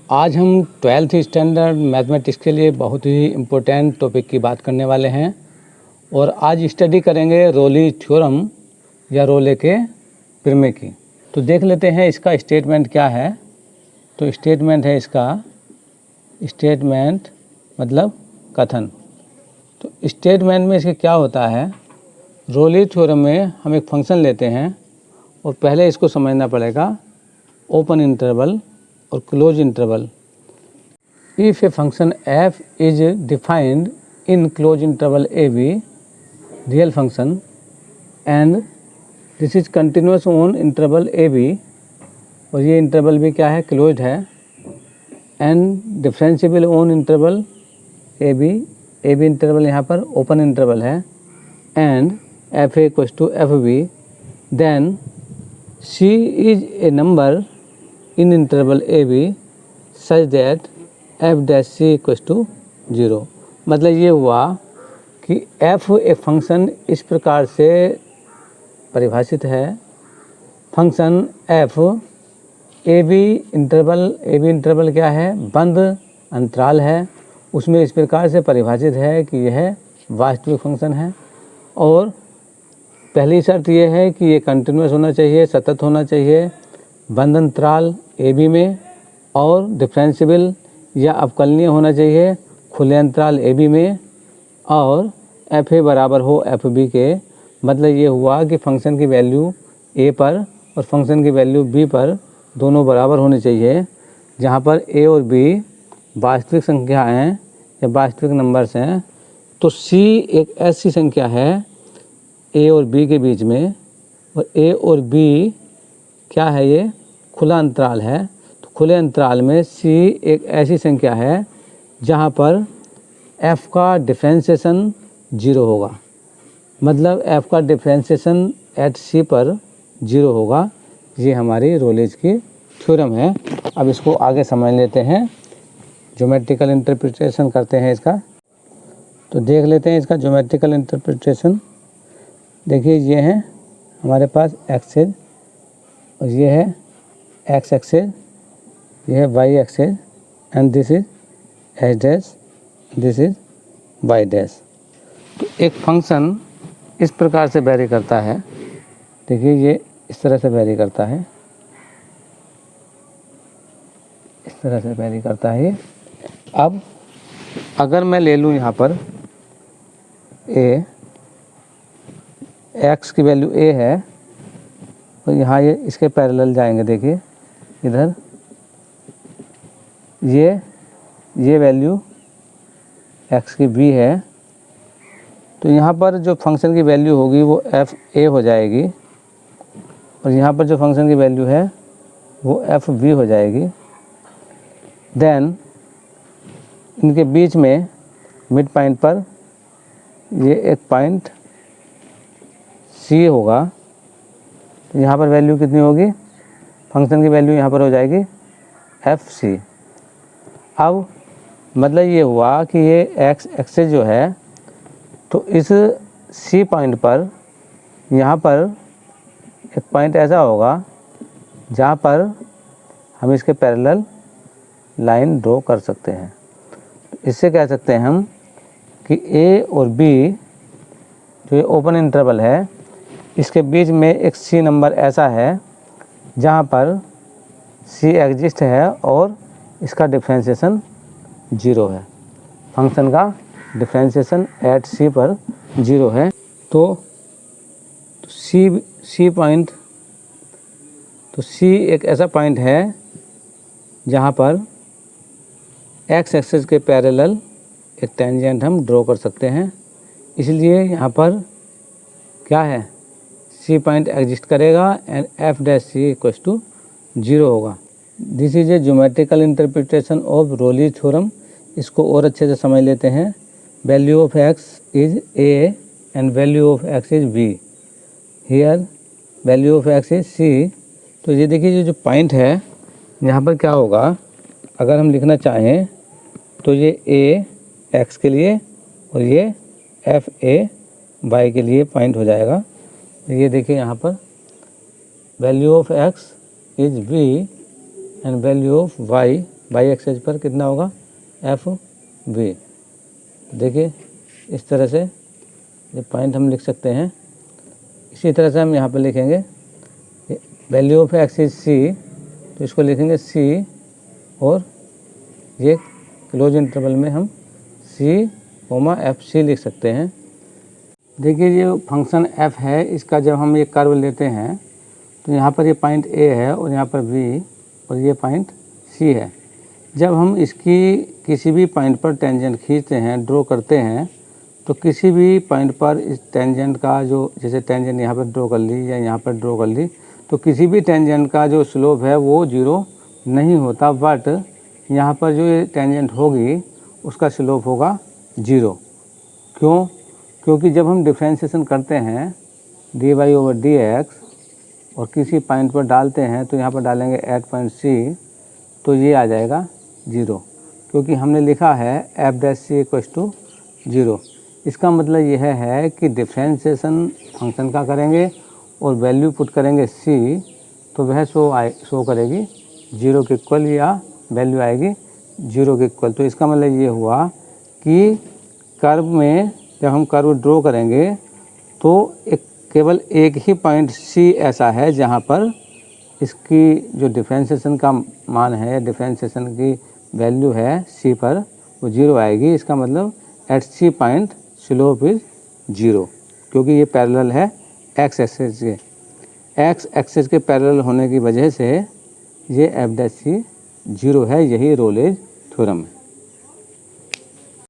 आज हम 12th standard mathematics के लिए बहुत ही इम्पोर्टेंट टॉपिक की बात करने वाले हैं और आज स्टडी करेंगे रोली थ्योरम या रोले के प्रमेय की। तो देख लेते हैं इसका स्टेटमेंट क्या है। तो स्टेटमेंट है इसका, स्टेटमेंट मतलब कथन। तो स्टेटमेंट में इसके क्या होता है, रोली थ्योरम में हम एक फंक्शन लेते हैं और पहले इसको समझना पड़ेगा ओपन इंटरवल और close interval. If a function f is defined in close interval a b real function and this is continuous on interval a b, और ये इंटरवल भी क्या है, क्लोज्ड है, and differentiable on interval a b interval यहाँ पर open interval है, and f a equals to f b, then c is a number in interval AB such that f dash c equals to 0। मतलब ये हुआ कि f एक function इस प्रकार से परिभाषित है, फंक्शन f AB इंटरवल क्या है, बंद अंतराल है, उसमें इस प्रकार से परिभाषित है कि यह वास्तविक फंक्शन है। और पहली शर्त यह है कि ये कंटिन्यूस होना चाहिए, सतत होना चाहिए, बंद अंतराल ए बी में, और डिफरेंशिएबल या अवकलनीय होना चाहिए खुले अंतराल ए बी में, और एफ ए बराबर हो एफ बी के। मतलब ये हुआ कि फंक्शन की वैल्यू ए पर और फंक्शन की वैल्यू बी पर दोनों बराबर होनी चाहिए, जहाँ पर ए और बी वास्तविक संख्या हैं या वास्तविक नंबर्स हैं। तो सी एक ऐसी संख्या है ए और बी के बीच में, और ए और बी क्या है, ये खुला अंतराल है। तो खुले अंतराल में c एक ऐसी संख्या है जहाँ पर f का डिफरेंशिएशन 0 होगा। मतलब f का डिफरेंशिएशन एट c पर 0 होगा। ये हमारी रोलेज की थ्योरम है। अब इसको आगे समझ लेते हैं, ज्योमेट्रिकल इंटरप्रिटेशन करते हैं इसका। तो देख लेते हैं इसका ज्योमेट्रिकल इंटरप्रिटेशन। देखिए ये है हमारे पास एक्सेस, और ये है एक्स एक्सेस, ये है y axis, and this is h dash, this is y dash. तो एक फंक्शन इस प्रकार से वेरी करता है। देखिए ये इस तरह से वेरी करता है, इस तरह से वेरी करता है ये। अब अगर मैं ले लूँ यहाँ पर एक्स की वैल्यू ए है, तो यहाँ ये इसके पैरेलल जाएंगे। देखिए इधर ये वैल्यू x की b है, तो यहाँ पर जो फंक्शन की वैल्यू होगी वो एफ ए हो जाएगी, और यहाँ पर जो फंक्शन की वैल्यू है वो एफ बी हो जाएगी। देन इनके बीच में मिड पॉइंट पर ये एक पॉइंट c होगा। यहाँ पर वैल्यू कितनी होगी, फंक्शन की वैल्यू यहाँ पर हो जाएगी एफ सी। अब मतलब ये हुआ कि ये एक्स एक्सेस जो है, तो इस सी पॉइंट पर यहाँ पर एक पॉइंट ऐसा होगा जहाँ पर हम इसके पैरेलल लाइन ड्रॉ कर सकते हैं। तो इससे कह सकते हैं हम कि ए और बी जो ये ओपन इंटरवल है, इसके बीच में एक सी नंबर ऐसा है जहाँ पर सी एग्जिस्ट है और इसका डिफरेंशिएशन 0 है। फंक्शन का डिफरेंशिएशन एट सी पर 0 है। तो सी पॉइंट, तो सी एक ऐसा पॉइंट है जहाँ पर एक्स एक्सिस के पैरेलल एक टेंजेंट हम ड्रॉ कर सकते हैं। इसलिए यहाँ पर क्या है, सी पॉइंट एग्जिस्ट करेगा and f dash c equals to 0 होगा। This is a geometrical interpretation of Rolle's theorem. इसको और अच्छे से समझ लेते हैं। Value of x is a and value of x is b. Here value of x is c. तो ये देखिए ये जो पॉइंट है यहाँ पर क्या होगा, अगर हम लिखना चाहें तो ये ए एक्स के लिए और ये एफ ए वाई के लिए पॉइंट हो जाएगा। ये देखिए यहाँ पर value of x is b and value of y y axis पर कितना होगा एफ वी। देखिए इस तरह से ये पॉइंट हम लिख सकते हैं। इसी तरह से हम यहाँ पर लिखेंगे value of x is c, तो इसको लिखेंगे सी और ये क्लोज इंटरवल में हम सी कोमा एफ सी लिख सकते हैं। देखिए ये फंक्शन एफ है, इसका जब हम ये कर्व लेते हैं तो यहाँ पर ये पॉइंट ए है और यहाँ पर बी और ये पॉइंट सी है। जब हम इसकी किसी भी पॉइंट पर टेंजेंट खींचते हैं, ड्रॉ करते हैं, तो किसी भी पॉइंट पर इस टेंजेंट का जो, जैसे टेंजेंट यहाँ पर ड्रॉ कर ली या यहाँ पर ड्रॉ कर ली, तो किसी भी टेंजेंट का जो स्लोप है वो जीरो नहीं होता, बट यहाँ पर जो ये टेंजेंट होगी उसका स्लोप होगा जीरो। क्यों? क्योंकि जब हम डिफ्रेंशिएशन करते हैं d y over d x और किसी पॉइंट पर डालते हैं, तो यहाँ पर डालेंगे एट पॉइंट सी, तो ये आ जाएगा जीरो, क्योंकि हमने लिखा है f dash c equals to zero. इसका मतलब यह है कि डिफ्रेंशिएशन फंक्शन का करेंगे और वैल्यू पुट करेंगे सी, तो वह शो करेगी जीरो के इक्वल या वैल्यू आएगी जीरो के इक्वल। तो इसका मतलब ये हुआ कि कर्व में जब हम कर्व ड्रॉ करेंगे तो केवल एक ही पॉइंट सी ऐसा है जहाँ पर इसकी जो डिफ्रेंशिएशन का मान है, डिफ्रेंशिएशन की वैल्यू है सी पर, वो जीरो आएगी। इसका मतलब at c point slope is zero, क्योंकि ये पैरेलल है एक्स एक्सिस के। एक्स एक्सिस के पैरेलल होने की वजह से ये एफ डैश सी जीरो है। यही रोलेज थ्योरम है।